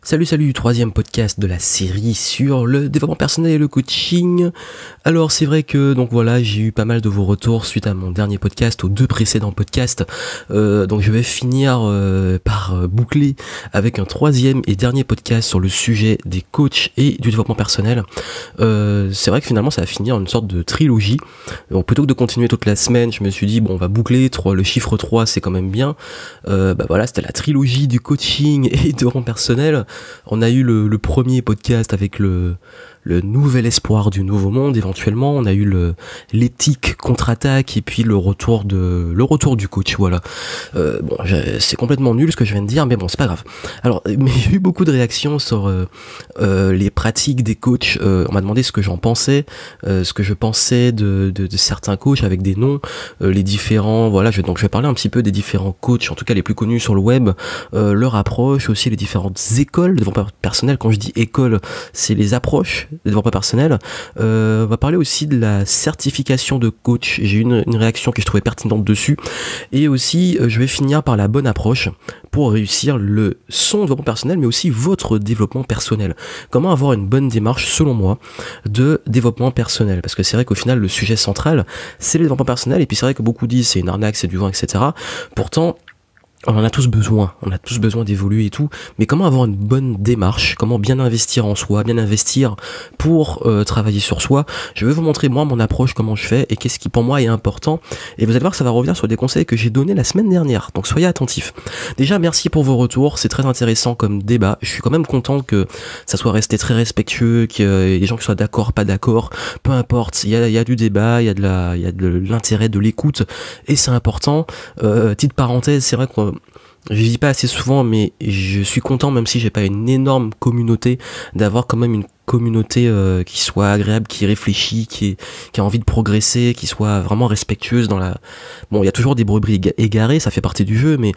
Salut, troisième podcast de la série sur le développement personnel et le coaching. Alors c'est vrai que donc voilà, j'ai eu pas mal de vos retours suite à mon dernier podcast, aux deux précédents podcasts. Donc je vais finir par boucler avec un troisième et dernier podcast sur le sujet des coachs et du développement personnel. C'est vrai que finalement ça va finir en une sorte de trilogie. Donc plutôt que de continuer toute la semaine, je me suis dit bon, on va boucler, le chiffre 3 c'est quand même bien. Voilà, c'était la trilogie du coaching et du développement personnel. On a eu le premier podcast avec le nouvel espoir du nouveau monde, éventuellement. On a eu l'éthique contre-attaque et puis le retour du coach, voilà. C'est complètement nul ce que je viens de dire, mais bon, c'est pas grave. Alors, mais j'ai eu beaucoup de réactions sur les pratiques des coachs. On m'a demandé ce que j'en pensais, ce que je pensais de certains coachs avec des noms, les différents, voilà. Donc je vais parler un petit peu des différents coachs, en tout cas les plus connus sur le web, leur approche, aussi les différentes écoles de développement personnel. Quand je dis école, c'est les approches de développement personnel. On va parler aussi de la certification de coach. J'ai eu une réaction que je trouvais pertinente dessus. Et aussi, je vais finir par la bonne approche pour réussir son développement personnel, mais aussi votre développement personnel. Comment avoir une bonne démarche, selon moi, de développement personnel. Parce que c'est vrai qu'au final, le sujet central, c'est le développement personnel. Et puis c'est vrai que beaucoup disent c'est une arnaque, c'est du vent, etc. Pourtant, on en a tous besoin d'évoluer et tout, mais comment avoir une bonne démarche, comment bien investir en soi, bien investir pour travailler sur soi. Je vais vous montrer moi mon approche, comment je fais et qu'est-ce qui pour moi est important, et vous allez voir que ça va revenir sur des conseils que j'ai donnés la semaine dernière, donc soyez attentifs. Déjà merci pour vos retours, c'est très intéressant comme débat, je suis quand même content que ça soit resté très respectueux, qu'il y ait des gens qui soient d'accord, pas d'accord, peu importe, il y a du débat, il y a de l'intérêt, de l'écoute, et c'est important. Petite parenthèse, c'est vrai que je vis pas assez souvent, mais je suis content, même si j'ai pas une énorme communauté, d'avoir quand même une communauté qui soit agréable, qui réfléchit, qui a envie de progresser, qui soit vraiment respectueuse dans la... Bon, il y a toujours des brebis égarées, ça fait partie du jeu, mais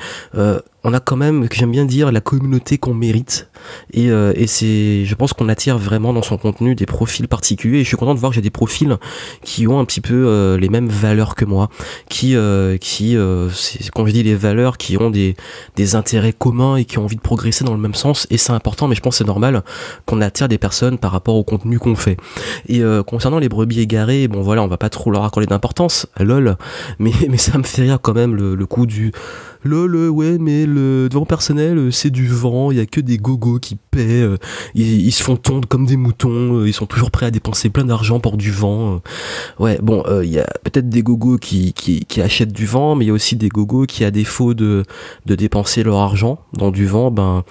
on a quand même, que j'aime bien dire, la communauté qu'on mérite. Et je pense qu'on attire vraiment dans son contenu des profils particuliers. Et je suis content de voir que j'ai des profils qui ont un petit peu les mêmes valeurs que moi, qui quand je dis les valeurs, qui ont des intérêts communs et qui ont envie de progresser dans le même sens. Et c'est important, mais je pense que c'est normal qu'on attire des personnes par rapport au contenu qu'on fait. Et concernant les brebis égarées, bon voilà, on va pas trop leur accorder d'importance, lol, mais ça me fait rire quand même le coup du lol, ouais, mais le développement personnel, c'est du vent, il y a que des gogos qui paient, ils se font tondre comme des moutons, ils sont toujours prêts à dépenser plein d'argent pour du vent. Ouais, bon, il y a peut-être des gogos qui achètent du vent, mais il y a aussi des gogos qui, à défaut de dépenser leur argent dans du vent, ben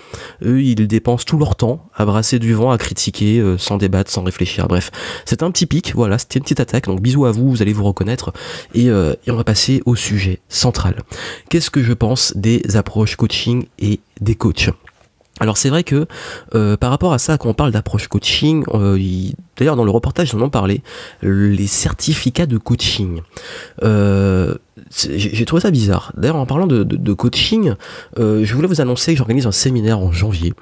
eux, ils dépensent tout leur temps à brasser du vent, à critiquer, sans débattre, sans réfléchir. Bref, c'est un petit pic, voilà, c'était une petite attaque, donc bisous à vous, vous allez vous reconnaître, et on va passer au sujet central. Qu'est-ce que je pense des approches coaching et des coachs? Alors c'est vrai que par rapport à ça, quand on parle d'approche coaching, d'ailleurs dans le reportage j'en ai parlé, les certificats de coaching, j'ai trouvé ça bizarre. D'ailleurs en parlant de coaching, je voulais vous annoncer que j'organise un séminaire en janvier,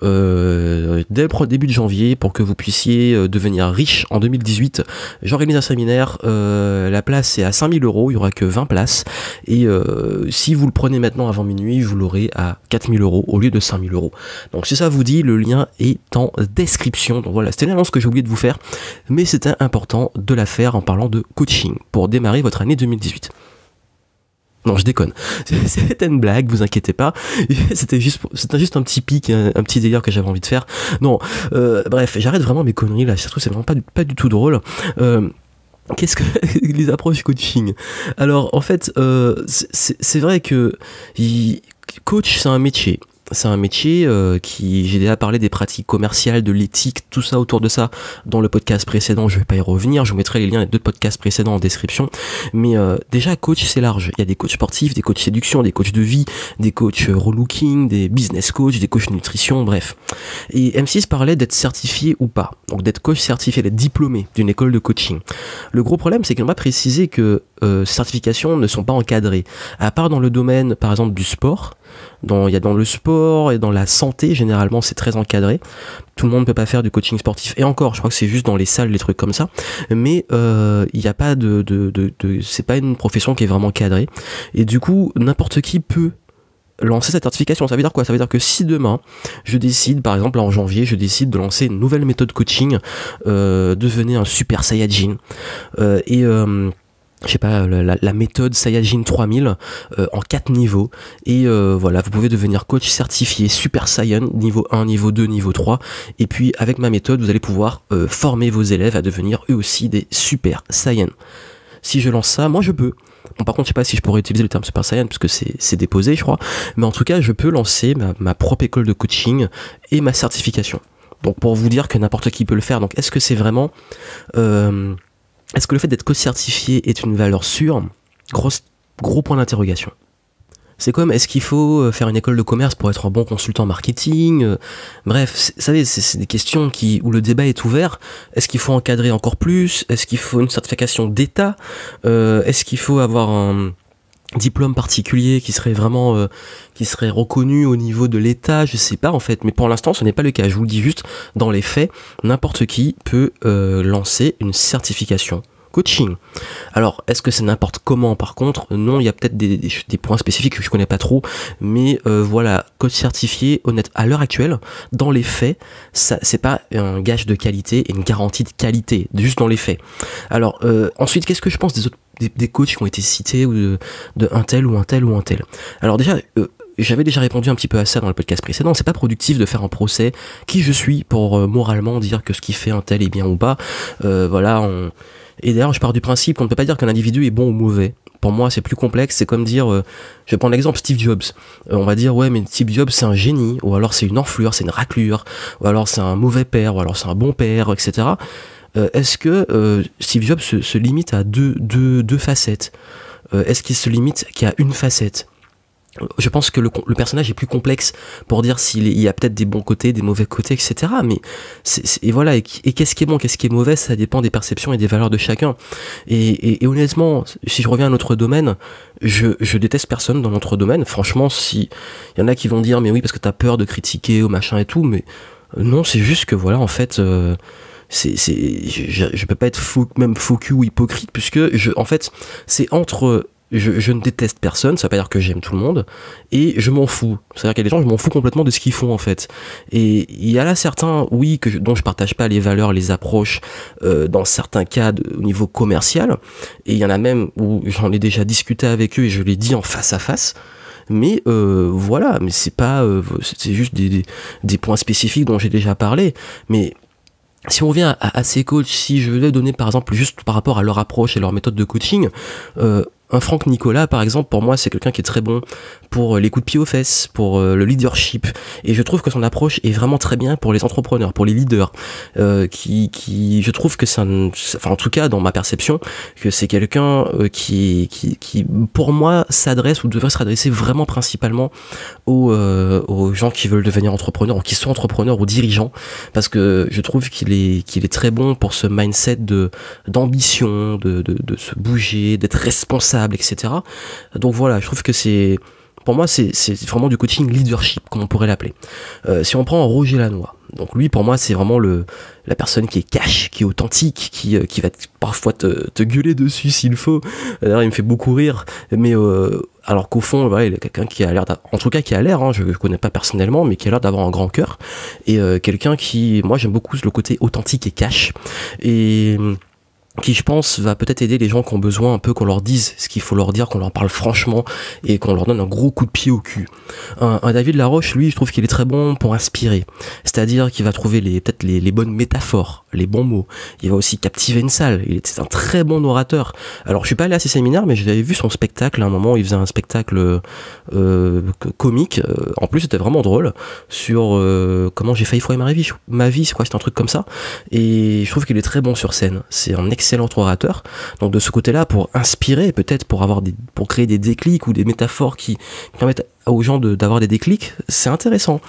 dès le début de janvier, pour que vous puissiez devenir riche en 2018. J'organise un séminaire, la place est à 5 000 €, il y aura que 20 places, et si vous le prenez maintenant avant minuit, vous l'aurez à 4 000 € au lieu de 5 000 €. Donc si ça vous dit, le lien est en description. Donc voilà, c'était une annonce que j'ai oublié de vous faire, mais c'était important de la faire en parlant de coaching pour démarrer votre année 2018. Non, je déconne. C'était une blague, vous inquiétez pas. C'était juste un petit pic, un petit délire que j'avais envie de faire. Non, bref, j'arrête vraiment mes conneries là. Surtout, c'est vraiment pas du tout drôle. Qu'est-ce que les approches coaching? Alors, en fait, c'est vrai que coach, c'est un métier. C'est un métier j'ai déjà parlé des pratiques commerciales, de l'éthique, tout ça autour de ça dans le podcast précédent, je vais pas y revenir, je vous mettrai les liens des deux podcasts précédents en description, mais déjà coach c'est large, il y a des coachs sportifs, des coachs séduction, des coachs de vie, des coachs relooking, des business coachs, des coachs nutrition, bref. Et M6 parlait d'être certifié ou pas, donc d'être coach certifié, d'être diplômé d'une école de coaching. Le gros problème c'est qu'on va préciser que ces certifications ne sont pas encadrées, à part dans le domaine par exemple du sport. Il y a dans le sport et dans la santé, généralement c'est très encadré. Tout le monde ne peut pas faire du coaching sportif. Et encore, je crois que c'est juste dans les salles, les trucs comme ça. Mais il n'y a pas c'est pas une profession qui est vraiment cadrée. Et du coup, n'importe qui peut lancer cette certification. Ça veut dire quoi? Ça veut dire que si demain, je décide, par exemple en janvier, je décide de lancer une nouvelle méthode coaching, devenir un super Saiyajin, je sais pas, la méthode Saiyajin 3000 en 4 niveaux, et voilà, vous pouvez devenir coach certifié Super Saiyan niveau 1, niveau 2, niveau 3, et puis avec ma méthode vous allez pouvoir former vos élèves à devenir eux aussi des Super Saiyan. Si je lance ça, moi je peux. Bon, par contre, je sais pas si je pourrais utiliser le terme Super Saiyan parce que c'est déposé, je crois. Mais en tout cas, je peux lancer ma propre école de coaching et ma certification. Donc, pour vous dire que n'importe qui peut le faire. Donc, est-ce que c'est vraiment... est-ce que le fait d'être coach certifié est une valeur sûre? Gros point d'interrogation. C'est comme, est-ce qu'il faut faire une école de commerce pour être un bon consultant marketing? Bref, vous savez, c'est des questions où le débat est ouvert. Est-ce qu'il faut encadrer encore plus? Est-ce qu'il faut une certification d'État? Est-ce qu'il faut avoir un diplôme particulier qui serait vraiment qui serait reconnu au niveau de l'État? Je sais pas en fait, mais pour l'instant ce n'est pas le cas. Je vous le dis juste, dans les faits, n'importe qui peut lancer une certification coaching. Alors, est-ce que c'est n'importe comment? Par contre, non, il y a peut-être des points spécifiques que je connais pas trop, mais voilà, coach certifié, honnête, à l'heure actuelle, dans les faits, ça, c'est pas un gage de qualité et une garantie de qualité, juste dans les faits. Alors, ensuite, qu'est-ce que je pense des coachs qui ont été cités, ou de un tel ou un tel ou un tel? Alors déjà, j'avais déjà répondu un petit peu à ça dans le podcast précédent. C'est pas productif de faire un procès qui je suis pour moralement dire que ce qui fait un tel est bien ou pas. Voilà, et d'ailleurs, je pars du principe qu'on ne peut pas dire qu'un individu est bon ou mauvais. Pour moi, c'est plus complexe. C'est comme dire, je vais prendre l'exemple Steve Jobs. On va dire, ouais, mais Steve Jobs, c'est un génie, ou alors c'est une enflure, c'est une raclure, ou alors c'est un mauvais père, ou alors c'est un bon père, etc. Est-ce que Steve Jobs se limite à deux facettes? Est-ce qu'il se limite qu'à une facette? Je pense que le personnage est plus complexe pour dire s'il y a peut-être des bons côtés, des mauvais côtés, etc. Mais et voilà, et qu'est-ce qui est bon, qu'est-ce qui est mauvais, ça dépend des perceptions et des valeurs de chacun. Et honnêtement, si je reviens à notre domaine, je déteste personne dans notre domaine. Franchement, si il y en a qui vont dire mais oui parce que t'as peur de critiquer ou machin et tout, mais non, c'est juste que voilà, en fait. Je peux pas être même faux cul ou hypocrite, puisque en fait c'est entre je ne déteste personne, ça veut pas dire que j'aime tout le monde, et je m'en fous. C'est-à-dire qu'il y a des gens, je m'en fous complètement de ce qu'ils font en fait. Et il y a là certains, oui, dont je partage pas les valeurs, les approches, dans certains cas au niveau commercial, et il y en a même où j'en ai déjà discuté avec eux et je l'ai dit en face à face. Mais voilà, mais c'est pas, c'est juste des points spécifiques dont j'ai déjà parlé. Mais si on revient à ces coachs, si je vais donner par exemple juste par rapport à leur approche et leur méthode de coaching, un Franck Nicolas par exemple, pour moi c'est quelqu'un qui est très bon pour les coups de pied aux fesses, pour le leadership, et je trouve que son approche est vraiment très bien pour les entrepreneurs, pour les leaders, qui je trouve que enfin en tout cas dans ma perception, que c'est quelqu'un qui pour moi s'adresse ou devrait se adresser vraiment principalement aux gens qui veulent devenir entrepreneurs, ou qui sont entrepreneurs ou dirigeants, parce que je trouve qu'il est très bon pour ce mindset d'ambition, de se bouger, d'être responsable, etc. Donc voilà, je trouve que pour moi, c'est vraiment du coaching leadership, comme on pourrait l'appeler. Si on prend Roger Lannoy, donc lui, pour moi, c'est vraiment la personne qui est cash, qui est authentique, qui va parfois te gueuler dessus s'il faut. D'ailleurs, il me fait beaucoup rire, mais alors qu'au fond, voilà, il est quelqu'un qui a l'air, en tout cas qui a l'air, hein, je connais pas personnellement, mais qui a l'air d'avoir un grand cœur, et quelqu'un moi j'aime beaucoup le côté authentique et cash, et qui je pense va peut-être aider les gens qui ont besoin un peu qu'on leur dise ce qu'il faut leur dire, qu'on leur parle franchement et qu'on leur donne un gros coup de pied au cul. Un David Laroche, lui, je trouve qu'il est très bon pour inspirer, c'est-à-dire qu'il va trouver peut-être les bonnes métaphores, les bons mots. Il va aussi captiver une salle, c'est un très bon orateur. Alors je suis pas allé à ses séminaires, mais j'avais vu son spectacle à un moment, il faisait un spectacle comique, en plus c'était vraiment drôle, sur comment j'ai failli foirer ma vie, c'est quoi, c'est un truc comme ça, et je trouve qu'il est très bon sur scène, c'est un excellent orateur. Donc de ce côté-là, pour inspirer, peut-être pour créer des déclics ou des métaphores qui permettent aux gens d'avoir des déclics, c'est intéressant.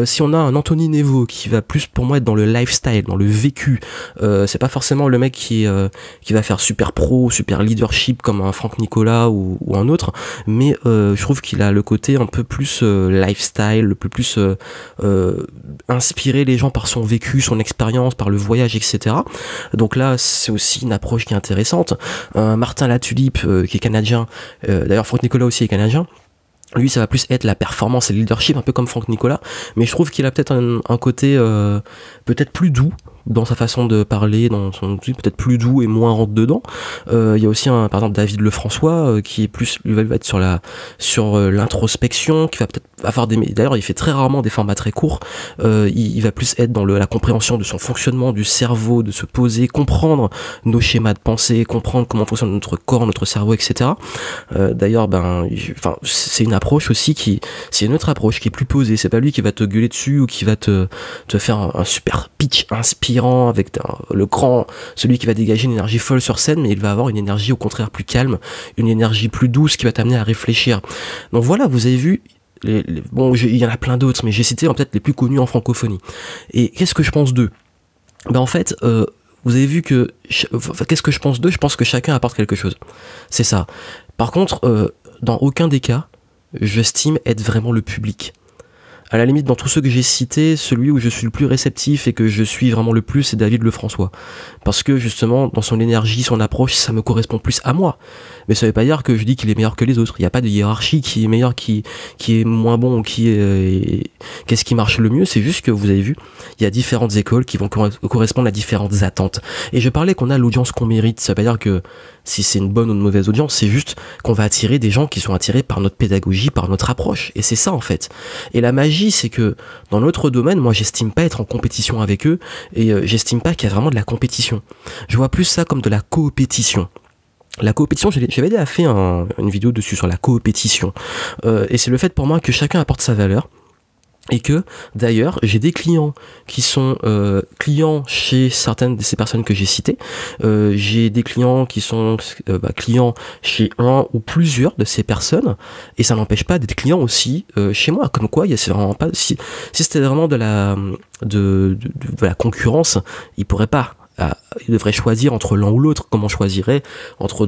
Si on a un Anthony Nevo qui va plus pour moi être dans le lifestyle, dans le vécu, c'est pas forcément le mec qui va faire super pro, super leadership comme un Franck Nicolas ou un autre, mais je trouve qu'il a le côté un peu plus lifestyle, le peu plus inspirer les gens par son vécu, son expérience, par le voyage, etc. Donc là, c'est aussi une approche qui est intéressante. Martin Latulippe, qui est canadien, d'ailleurs Franck Nicolas aussi est canadien, Lui, ça va plus être la performance et le leadership, un peu comme Franck Nicolas, mais je trouve qu'il a peut-être un côté peut-être plus doux dans sa façon de parler, dans son peut-être plus doux et moins rentre dedans. Il y a aussi par exemple David Lefrançois qui est plus, lui va être sur l'introspection, qui va peut-être avoir d'ailleurs il fait très rarement des formats très courts. Il va plus être dans la compréhension de son fonctionnement du cerveau, de se poser, comprendre nos schémas de pensée, comprendre comment fonctionne notre corps, notre cerveau, etc. D'ailleurs, c'est une approche aussi c'est une autre approche qui est plus posée. C'est pas lui qui va te gueuler dessus ou qui va te faire un super pitch inspirant avec celui qui va dégager une énergie folle sur scène, mais il va avoir une énergie au contraire plus calme, une énergie plus douce qui va t'amener à réfléchir. Donc voilà, vous avez vu, il y en a plein d'autres, mais j'ai cité peut-être les plus connus en francophonie. Et qu'est-ce que je pense d'eux ? En fait, vous avez vu que qu'est-ce que je pense d'eux ? Je pense que chacun apporte quelque chose. C'est ça. Par contre, dans aucun des cas, j'estime être vraiment le public. À la limite, dans tous ceux que j'ai cités, celui où je suis le plus réceptif et que je suis vraiment le plus, c'est David Lefrançois. Parce que justement, dans son énergie, son approche, ça me correspond plus à moi. Mais ça veut pas dire que je dis qu'il est meilleur que les autres. Il n'y a pas de hiérarchie qui est meilleur, qui est moins bon ou qu'est-ce qui marche le mieux. C'est juste que vous avez vu, il y a différentes écoles qui vont correspondre à différentes attentes. Et je parlais qu'on a l'audience qu'on mérite. Ça veut pas dire que si c'est une bonne ou une mauvaise audience, c'est juste qu'on va attirer des gens qui sont attirés par notre pédagogie, par notre approche. Et c'est ça en fait. Et la magie, c'est que dans notre domaine, moi j'estime pas être en compétition avec eux et j'estime pas qu'il y a vraiment de la compétition. Je vois plus ça comme de la coopétition. La coopétition, j'avais déjà fait une vidéo dessus sur la coopétition. Et c'est le fait pour moi que chacun apporte sa valeur. Et que, d'ailleurs, j'ai des clients qui sont clients chez certaines de ces personnes que j'ai citées. J'ai des clients qui sont clients chez un ou plusieurs de ces personnes. Et ça n'empêche pas d'être clients aussi chez moi. Comme quoi, c'est vraiment pas, si c'était vraiment de la concurrence, ils pourraient pas. Il devrait choisir entre l'un ou l'autre, comme on choisirait entre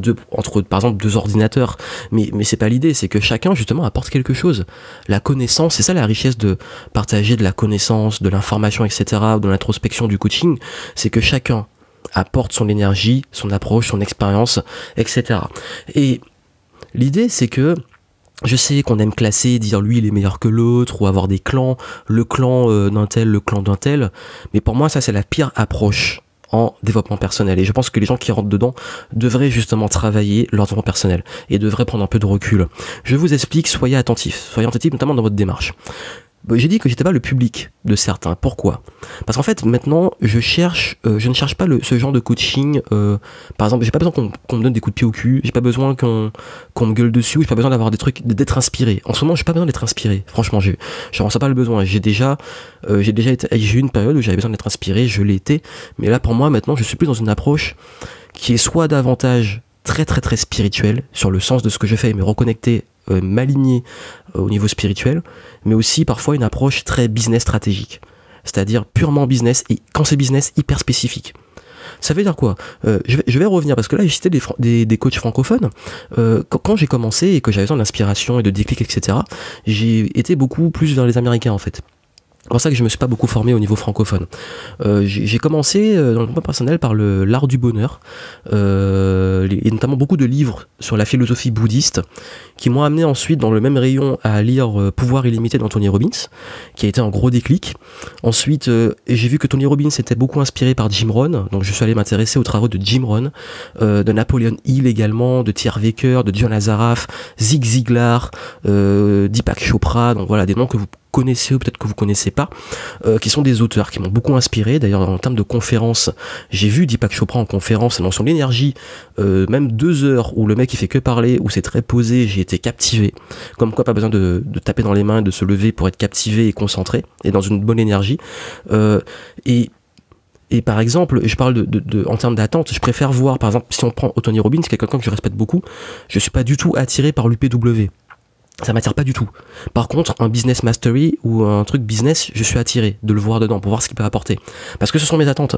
par exemple deux ordinateurs, mais c'est pas l'idée, c'est que chacun justement apporte quelque chose. La connaissance, c'est ça la richesse de partager de la connaissance, de l'information, etc., de l'introspection, du coaching, c'est que chacun apporte son énergie, son approche, son expérience, etc. Et l'idée, c'est que je sais qu'on aime classer, dire lui il est meilleur que l'autre, ou avoir des clans, le clan d'un tel, le clan d'un tel, mais pour moi ça c'est la pire approche en développement personnel. Et je pense que les gens qui rentrent dedans devraient justement travailler leur développement personnel et devraient prendre un peu de recul. Je vous explique, soyez attentifs notamment dans votre démarche. J'ai dit que j'étais pas le public de certains. Pourquoi ? Parce qu'en fait, maintenant, je ne cherche pas ce genre de coaching. Par exemple, j'ai pas besoin qu'on me donne des coups de pied au cul. J'ai pas besoin qu'on me gueule dessus. J'ai pas besoin d'avoir d'être inspiré. En ce moment, j'ai pas besoin d'être inspiré. Franchement, je ressens pas le besoin. J'ai eu une période où j'avais besoin d'être inspiré. Je l'ai été. Mais là, pour moi, maintenant, je suis plus dans une approche qui est soit davantage très très très spirituelle sur le sens de ce que je fais et me reconnecter, m'aligner au niveau spirituel, mais aussi parfois une approche très business stratégique, c'est-à-dire purement business, et quand c'est business, hyper spécifique. Ça veut dire quoi ? Je vais revenir, parce que là j'ai cité des coachs francophones. Quand j'ai commencé et que j'avais besoin d'inspiration et de déclic, etc., j'ai été beaucoup plus vers les Américains en fait. C'est pour ça que je me suis pas beaucoup formé au niveau francophone. J'ai commencé dans le développement personnel par l'art du bonheur, et notamment beaucoup de livres sur la philosophie bouddhiste qui m'ont amené ensuite dans le même rayon à lire Pouvoir illimité d'Anthony Robbins, qui a été un gros déclic. Ensuite, j'ai vu que Tony Robbins était beaucoup inspiré par Jim Rohn, donc je suis allé m'intéresser aux travaux de Jim Rohn, de Napoleon Hill également, de T.R. Waker, de John Azaraf, Zig Ziglar, Deepak Chopra, donc voilà des noms que vous connaissez ou peut-être que vous connaissez pas, qui sont des auteurs qui m'ont beaucoup inspiré. D'ailleurs, en termes de conférences, j'ai vu Deepak Chopra en conférence, et dans son énergie, même 2 heures où le mec il fait que parler, où c'est très posé, j'ai été captivé. Comme quoi, pas besoin de taper dans les mains, de se lever pour être captivé et concentré, et dans une bonne énergie. Et par exemple, je parle en termes d'attente, je préfère voir, par exemple, si on prend Tony Robbins, qui est quelqu'un que je respecte beaucoup, je suis pas du tout attiré par l'UPW. Ça m'attire pas du tout. Par contre, un business mastery ou un truc business, je suis attiré de le voir dedans pour voir ce qu'il peut apporter. Parce que ce sont mes attentes.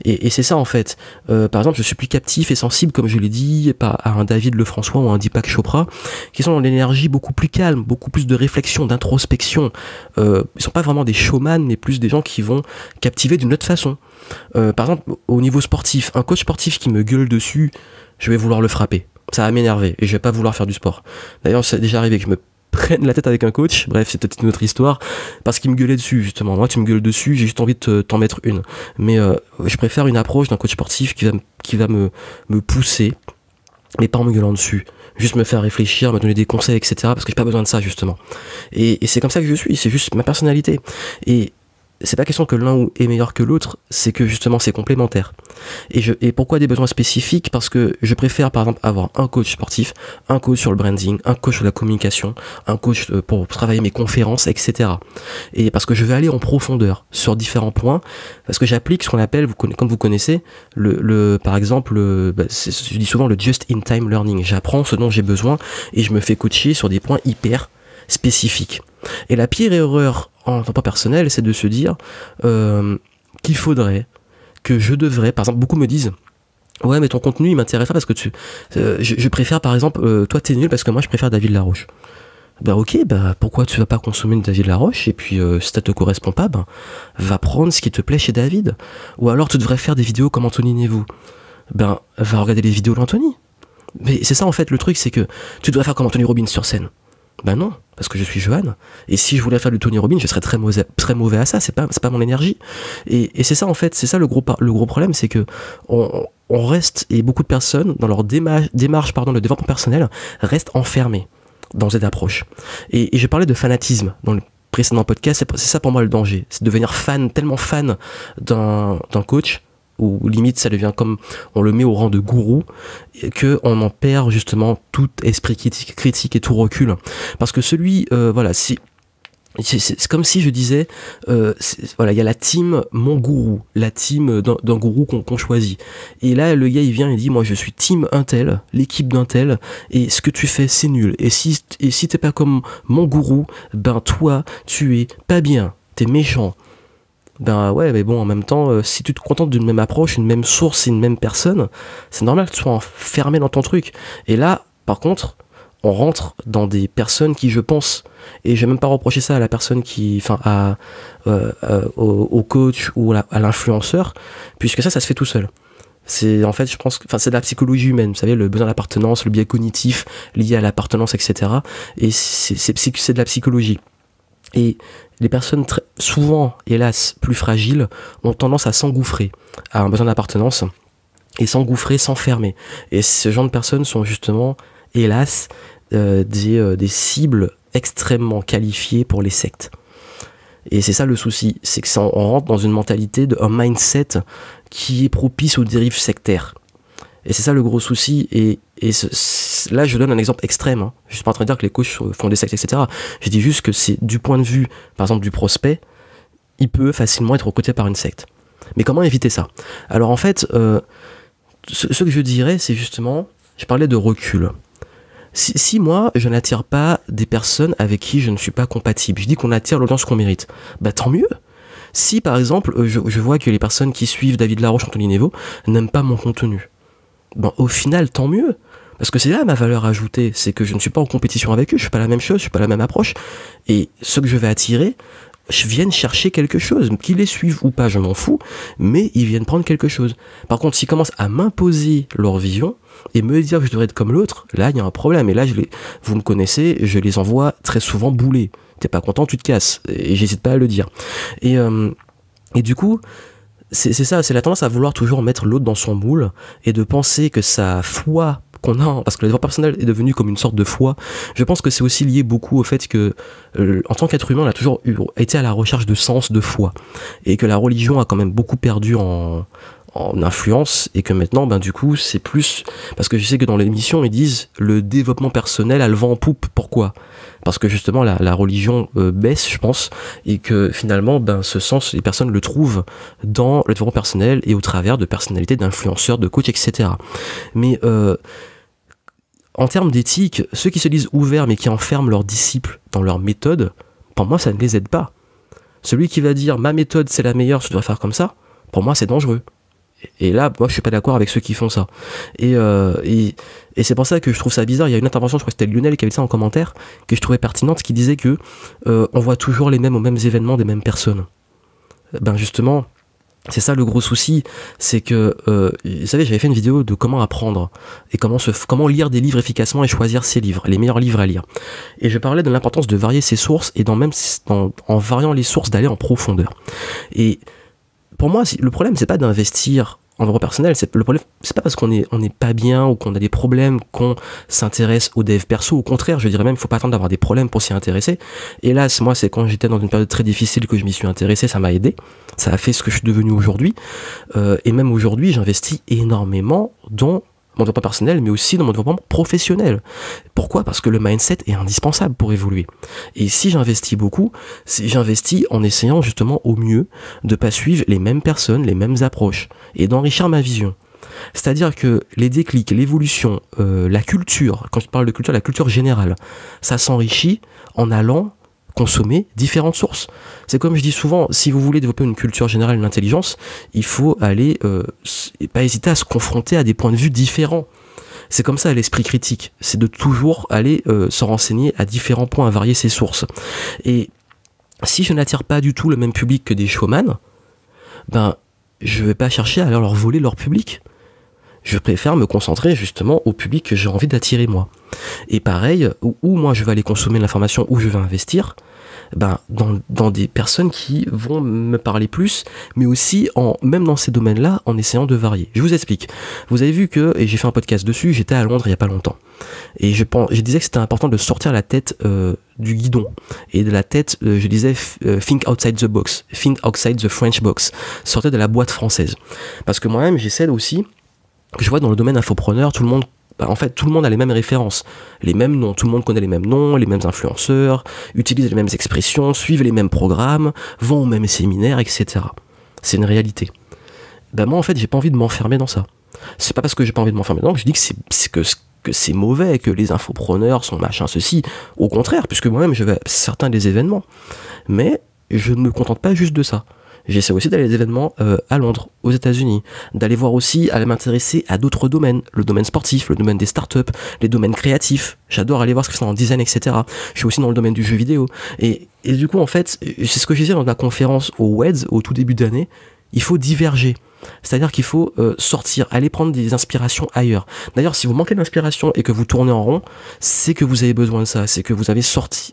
Et c'est ça en fait. Par exemple, je suis plus captif et sensible, comme je l'ai dit, à un David Lefrançois ou un Deepak Chopra, qui sont dans l'énergie beaucoup plus calme, beaucoup plus de réflexion, d'introspection. Ils sont pas vraiment des showman, mais plus des gens qui vont captiver d'une autre façon. Par exemple, au niveau sportif, un coach sportif qui me gueule dessus, je vais vouloir le frapper. Ça va m'énerver et je vais pas vouloir faire du sport. D'ailleurs, c'est déjà arrivé que prenne la tête avec un coach, bref, c'est peut-être une autre histoire, parce qu'il me gueulait dessus, justement. Moi, tu me gueules dessus, j'ai juste envie de t'en mettre une. Mais je préfère une approche d'un coach sportif qui va me pousser, mais pas en me gueulant dessus. Juste me faire réfléchir, me donner des conseils, etc. Parce que j'ai pas besoin de ça, justement. Et c'est comme ça que je suis, c'est juste ma personnalité. Et c'est pas question que l'un est meilleur que l'autre, c'est que justement c'est complémentaire. Et pourquoi des besoins spécifiques ? Parce que je préfère par exemple avoir un coach sportif, un coach sur le branding, un coach sur la communication, un coach pour travailler mes conférences, etc. Et parce que je vais aller en profondeur sur différents points, parce que j'applique ce qu'on appelle, comme vous connaissez, par exemple, je dis souvent le just-in-time learning. J'apprends ce dont j'ai besoin et je me fais coacher sur des points hyper spécifiques. Et la pire erreur en tant que personnel, c'est de se dire qu'il faudrait, que je devrais, par exemple, beaucoup me disent ouais mais ton contenu il m'intéresse pas parce que je préfère par exemple, toi t'es nul parce que moi je préfère David Laroche. Bah ok, pourquoi tu vas pas consommer de David Laroche et puis si ça te correspond pas, va prendre ce qui te plaît chez David. Ou alors tu devrais faire des vidéos comme Anthony Neveu. Va regarder les vidéos d'Anthony. Mais c'est ça en fait le truc, c'est que tu devrais faire comme Anthony Robbins sur scène. Non, parce que je suis Johan, et si je voulais faire du Tony Robbins, je serais très mauvais à ça, c'est pas mon énergie. Et c'est ça en fait, c'est ça le gros problème, c'est que on reste, et beaucoup de personnes, dans leur démarche de développement personnel, restent enfermées dans cette approche. Et je parlais de fanatisme dans le précédent podcast, c'est ça pour moi le danger, c'est de devenir tellement fan d'un coach, ou limite ça devient comme on le met au rang de gourou, que on en perd justement tout esprit critique et tout recul, parce que celui c'est comme si je disais il y a la team mon gourou, la team d'un gourou qu'on choisit, et là le gars il vient et dit moi je suis team Intel, l'équipe d'Intel, et ce que tu fais c'est nul, et si t'es pas comme mon gourou, toi tu es pas bien, t'es méchant. Ouais, mais bon, en même temps, si tu te contentes d'une même approche, une même source et une même personne, c'est normal que tu sois enfermé dans ton truc. Et là, par contre, on rentre dans des personnes qui, je pense, et je vais même pas reprocher ça à la personne au coach ou à l'influenceur, puisque ça se fait tout seul. C'est en fait, je pense, c'est de la psychologie humaine, vous savez, le besoin d'appartenance, le biais cognitif lié à l'appartenance, etc. Et c'est de la psychologie. Et les personnes souvent, hélas, plus fragiles, ont tendance à s'engouffrer à un besoin d'appartenance et s'enfermer. Et ce genre de personnes sont justement, hélas, des cibles extrêmement qualifiées pour les sectes. Et c'est ça le souci, c'est que on rentre dans une mentalité, un mindset qui est propice aux dérives sectaires. Et c'est ça le gros souci, et là je donne un exemple extrême, hein. Je suis pas en train de dire que les coachs font des sectes, etc. Je dis juste que c'est du point de vue, par exemple du prospect, il peut facilement être recruté par une secte. Mais comment éviter ça ? Alors en fait, ce que je dirais, c'est justement, je parlais de recul. Si moi, je n'attire pas des personnes avec qui je ne suis pas compatible, je dis qu'on attire l'audience qu'on mérite, tant mieux. Si par exemple, je vois que les personnes qui suivent David Laroche, Anthony Neveu, n'aiment pas mon contenu, au final, tant mieux. Parce que c'est là ma valeur ajoutée, c'est que je ne suis pas en compétition avec eux, je suis pas la même chose, je suis pas la même approche. Et ce que je vais attirer, je viens chercher quelque chose. Qu'ils les suivent ou pas, je m'en fous, mais ils viennent prendre quelque chose. Par contre, s'ils commencent à m'imposer leur vision et me dire que je devrais être comme l'autre, là, il y a un problème. Et là, vous me connaissez, je les envoie très souvent bouler. T'es pas content, tu te casses. Et j'hésite pas à le dire. Et du coup, c'est ça, c'est la tendance à vouloir toujours mettre l'autre dans son moule et de penser que sa foi qu'on a, parce que le développement personnel est devenu comme une sorte de foi. Je pense que c'est aussi lié beaucoup au fait que en tant qu'être humain, on a toujours été à la recherche de sens, de foi, et que la religion a quand même beaucoup perdu en influence, et que maintenant du coup c'est plus, parce que je sais que dans l'émission ils disent le développement personnel a le vent en poupe. Pourquoi ? Parce que justement la religion baisse, je pense, et que finalement ce sens les personnes le trouvent dans le développement personnel et au travers de personnalités, d'influenceurs, de coachs, etc. Mais en termes d'éthique, ceux qui se disent ouverts mais qui enferment leurs disciples dans leur méthode, pour moi ça ne les aide pas. Celui qui va dire ma méthode c'est la meilleure, je devrais faire comme ça, pour moi c'est dangereux. Et là, moi je suis pas d'accord avec ceux qui font ça. Et c'est pour ça que je trouve ça bizarre. Il y a une intervention, je crois que c'était Lionel qui avait dit ça en commentaire, que je trouvais pertinente, qui disait que on voit toujours les mêmes aux mêmes événements des mêmes personnes. Justement, C'est ça le gros souci, c'est que, vous savez, j'avais fait une vidéo de comment apprendre et comment lire des livres efficacement et choisir ses livres, les meilleurs livres à lire. Et je parlais de l'importance de varier ses sources et en variant les sources d'aller en profondeur. Et pour moi, le problème, c'est pas d'investir en développement personnel, le problème, c'est pas parce qu'on est pas bien ou qu'on a des problèmes qu'on s'intéresse au dev perso. Au contraire, je dirais même, il faut pas attendre d'avoir des problèmes pour s'y intéresser. Hélas, moi, c'est quand j'étais dans une période très difficile que je m'y suis intéressé, ça m'a aidé. Ça a fait ce que je suis devenu aujourd'hui. Et même aujourd'hui, j'investis énormément dans mon développement personnel, mais aussi dans mon développement professionnel. Pourquoi ? Parce que le mindset est indispensable pour évoluer. Et si j'investis beaucoup, j'investis en essayant justement au mieux de pas suivre les mêmes personnes, les mêmes approches, et d'enrichir ma vision. C'est-à-dire que les déclics, l'évolution, la culture, quand je parle de culture, la culture générale, ça s'enrichit en allant consommer différentes sources. C'est comme je dis souvent, si vous voulez développer une culture générale, une intelligence, il faut aller, pas hésiter à se confronter à des points de vue différents. C'est comme ça l'esprit critique, c'est de toujours aller se renseigner à différents points, à varier ses sources. Et si je n'attire pas du tout le même public que des showman, ben je vais pas chercher à leur voler leur public. Je préfère me concentrer justement au public que j'ai envie d'attirer moi. Et pareil, où moi je vais aller consommer l'information, où je vais investir, ben dans des personnes qui vont me parler plus, mais aussi même dans ces domaines-là, en essayant de varier. Je vous explique. Vous avez vu et j'ai fait un podcast dessus, j'étais à Londres il y a pas longtemps. Et je disais que c'était important de sortir la tête du guidon. Et de la tête, je disais, think outside the box, think outside the French box. Sortez de la boîte française. Parce que moi-même, j'essaie aussi, que je vois dans le domaine infopreneur, tout le monde a les mêmes références, les mêmes noms, tout le monde connaît les mêmes noms, les mêmes influenceurs, utilise les mêmes expressions, suivent les mêmes programmes, vont aux mêmes séminaires, etc. C'est une réalité. Ben moi en fait j'ai pas envie de m'enfermer dans ça. C'est pas parce que j'ai pas envie de m'enfermer dedans que je dis que c'est mauvais, que les infopreneurs sont machin ceci. Au contraire, puisque moi-même je vais à certains des événements. Mais je ne me contente pas juste de ça. J'essaie aussi d'aller à des événements à Londres, aux États-Unis, d'aller voir aussi, à m'intéresser à d'autres domaines, le domaine sportif, le domaine des startups, les domaines créatifs. J'adore aller voir ce que c'est dans le design, etc. Je suis aussi dans le domaine du jeu vidéo. Et du coup, en fait, c'est ce que je disais dans la conférence au WEDS, au tout début d'année, il faut diverger. C'est-à-dire qu'il faut sortir, aller prendre des inspirations ailleurs. D'ailleurs, si vous manquez d'inspiration et que vous tournez en rond, c'est que vous avez besoin de ça, c'est que vous avez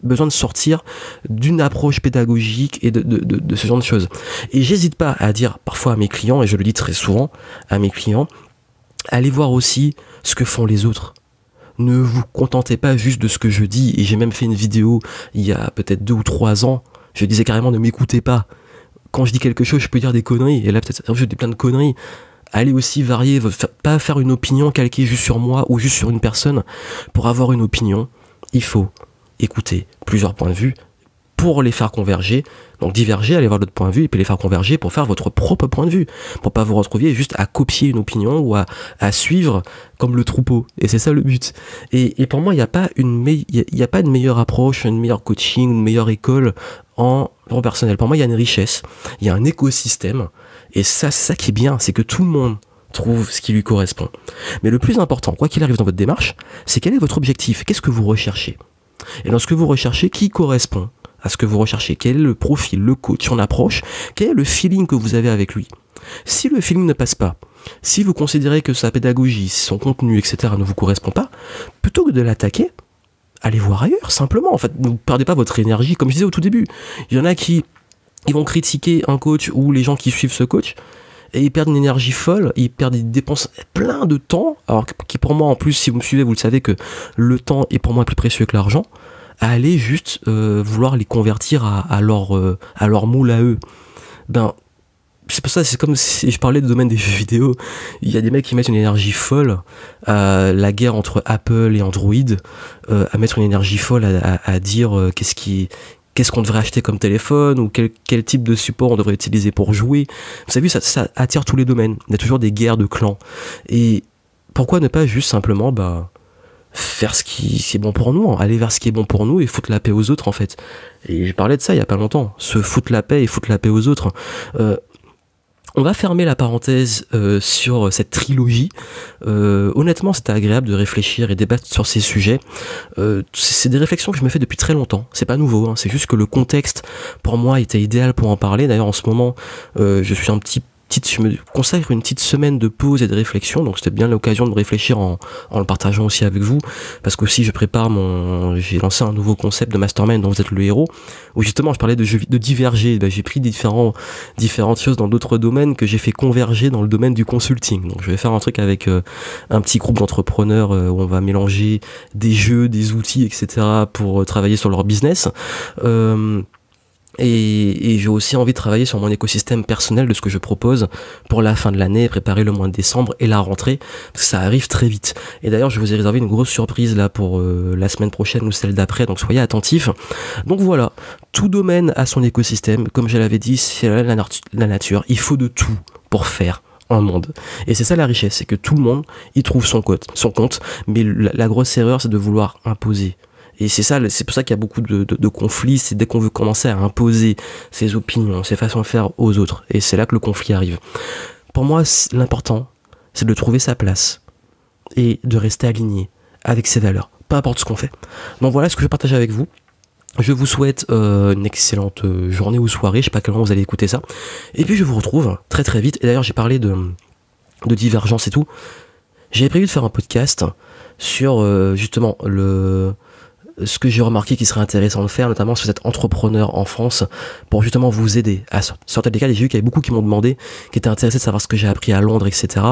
besoin de sortir d'une approche pédagogique et de ce genre de choses. Et j'hésite pas à dire parfois à mes clients, et je le dis très souvent à mes clients, allez voir aussi ce que font les autres. Ne vous contentez pas juste de ce que je dis, et j'ai même fait une vidéo il y a peut-être 2 ou 3 ans, je disais carrément ne m'écoutez pas. Quand je dis quelque chose, je peux dire des conneries, et là peut-être je dis plein de conneries. Allez aussi varier, pas faire une opinion calquée juste sur moi ou juste sur une personne. Pour avoir une opinion, il faut écouter plusieurs points de vue pour les faire converger. Donc diverger, aller voir d'autres points de vue et puis les faire converger pour faire votre propre point de vue. Pour pas vous retrouver juste à copier une opinion ou à suivre comme le troupeau. Et c'est ça le but. Et pour moi, il n'y a pas une meilleure approche, une meilleure coaching, une meilleure école en personnel. Pour moi, il y a une richesse, il y a un écosystème. Et ça, c'est ça qui est bien, c'est que tout le monde trouve ce qui lui correspond. Mais le plus important, quoi qu'il arrive dans votre démarche, c'est quel est votre objectif, qu'est-ce que vous recherchez. Et dans ce que vous recherchez, qui correspond à ce que vous recherchez, quel est le profil, le coach, son approche, quel est le feeling que vous avez avec lui. Si le feeling ne passe pas, si vous considérez que sa pédagogie, son contenu, etc. ne vous correspond pas, plutôt que de l'attaquer, allez voir ailleurs, simplement. En fait, ne perdez pas votre énergie, comme je disais au tout début. Il y en a qui ils vont critiquer un coach ou les gens qui suivent ce coach, et ils perdent une énergie folle, ils perdent, ils dépensent plein de temps, alors qui pour moi, en plus, si vous me suivez, vous le savez que le temps est pour moi plus précieux que l'argent, à aller juste vouloir les convertir à leur moule à eux. Ben, c'est pour ça, c'est comme si je parlais du domaine des jeux vidéo. Il y a des mecs qui mettent une énergie folle à la guerre entre Apple et Android, à mettre une énergie folle à dire qu'est-ce qu'on devrait acheter comme téléphone ou quel type de support on devrait utiliser pour jouer. Vous savez, ça attire tous les domaines. Il y a toujours des guerres de clans. Et pourquoi ne pas juste simplement faire ce qui est bon pour nous, aller vers ce qui est bon pour nous et foutre la paix aux autres en fait. Et j'ai parlé de ça il y a pas longtemps, se foutre la paix et foutre la paix aux autres. On va fermer la parenthèse sur cette trilogie. Honnêtement, c'était agréable de réfléchir et débattre sur ces sujets. C'est des réflexions que je me fais depuis très longtemps. C'est pas nouveau, hein. C'est juste que le contexte, pour moi, était idéal pour en parler. D'ailleurs, en ce moment, je suis un petit je me consacre une petite semaine de pause et de réflexion, donc c'était bien l'occasion de me réfléchir en le partageant aussi avec vous, parce qu'aussi j'ai lancé un nouveau concept de mastermind dont vous êtes le héros, où justement je parlais de diverger. J'ai pris différentes choses dans d'autres domaines que j'ai fait converger dans le domaine du consulting. Donc je vais faire un truc avec un petit groupe d'entrepreneurs où on va mélanger des jeux, des outils, etc. pour travailler sur leur business. Et j'ai aussi envie de travailler sur mon écosystème personnel de ce que je propose pour la fin de l'année, préparer le mois de décembre et la rentrée, parce que ça arrive très vite. Et d'ailleurs, je vous ai réservé une grosse surprise là pour la semaine prochaine ou celle d'après, donc soyez attentifs. Donc voilà, tout domaine a son écosystème, comme je l'avais dit, c'est la nature, il faut de tout pour faire un monde. Et c'est ça la richesse, c'est que tout le monde y trouve son compte, mais la grosse erreur, c'est de vouloir imposer. Et c'est pour ça qu'il y a beaucoup de conflits, c'est dès qu'on veut commencer à imposer ses opinions, ses façons de faire aux autres. Et c'est là que le conflit arrive. Pour moi, l'important, c'est de trouver sa place et de rester aligné avec ses valeurs, peu importe ce qu'on fait. Donc voilà ce que je partage avec vous. Je vous souhaite une excellente journée ou soirée, je sais pas à quel moment vous allez écouter ça. Et puis je vous retrouve très très vite. Et d'ailleurs, j'ai parlé de divergence et tout. J'avais prévu de faire un podcast sur justement ce que j'ai remarqué qui serait intéressant de faire, notamment si vous êtes entrepreneur en France, pour justement vous aider à sortir des cas. J'ai vu qu'il y avait beaucoup qui m'ont demandé, qui étaient intéressés de savoir ce que j'ai appris à Londres, etc.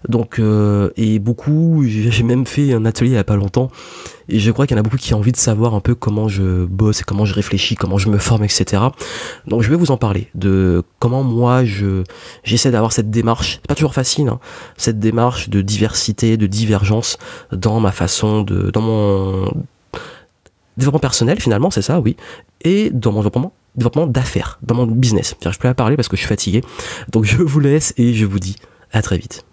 Donc, et beaucoup, j'ai même fait un atelier il y a pas longtemps, et je crois qu'il y en a beaucoup qui ont envie de savoir un peu comment je bosse, et comment je réfléchis, comment je me forme, etc. Donc je vais vous en parler, de comment moi j'essaie d'avoir cette démarche, c'est pas toujours facile, hein, cette démarche de diversité, de divergence dans ma façon dans mon développement personnel, finalement, c'est ça, oui, et dans mon développement d'affaires, dans mon business. Je peux pas parler parce que je suis fatigué, donc je vous laisse et je vous dis à très vite.